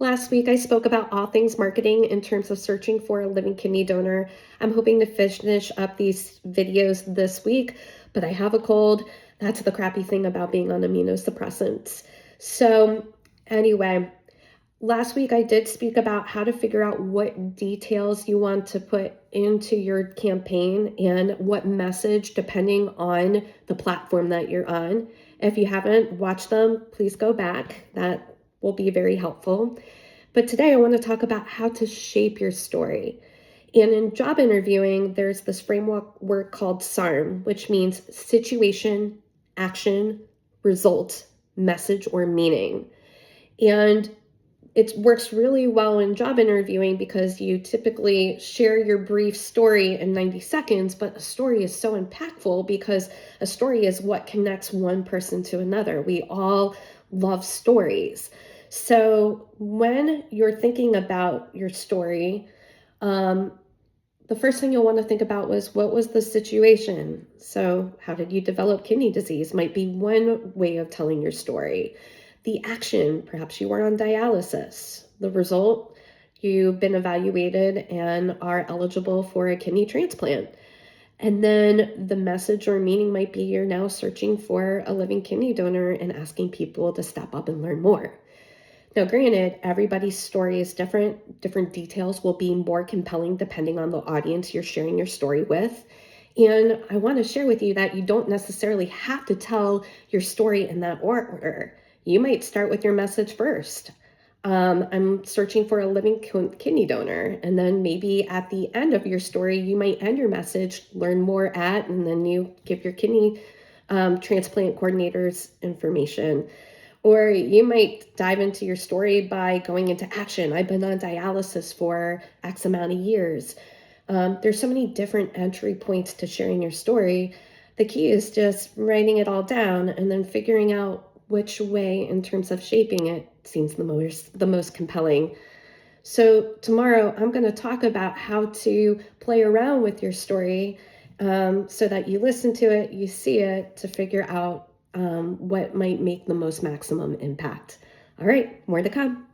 Last week, I spoke about all things marketing in terms of searching for a living kidney donor. I'm hoping to finish up these videos this week, but I have a cold. That's the crappy thing about being on immunosuppressants. So, anyway, last week I did speak about how to figure out what details you want to put into your campaign and what message, depending on the platform that you're on. If you haven't watched them, please go back. That will be very helpful. But today I want to talk about how to shape your story. And in job interviewing, there's this framework called SARM, which means situation, action, result, message, or meaning. And it works really well in job interviewing because you typically share your brief story in 90 seconds, but a story is so impactful because a story is what connects one person to another. We all love stories. So when you're thinking about your story, um, the first thing you'll want to think about was what was the situation? So, how did you develop kidney disease? Might be one way of telling your story. The action, perhaps you were on dialysis. The result, you've been evaluated and are eligible for a kidney transplant. And then the message or meaning might be you're now searching for a living kidney donor and asking people to step up and learn more. Now, granted, everybody's story is different. Different details will be more compelling depending on the audience you're sharing your story with. And I want to share with you that you don't necessarily have to tell your story in that order. You might start with your message first. I'm searching for a living kidney donor. And then maybe at the end of your story, you might end your message, learn more at, and then you give your kidney transplant coordinators information. Or you might dive into your story by going into action. I've been on dialysis for X amount of years. There's so many different entry points to sharing your story. The key is just writing it all down and then figuring out which way in terms of shaping it seems the most compelling. So tomorrow I'm going to talk about how to play around with your story so that you listen to it, you see it to figure out what might make the most maximum impact. All right, more to come.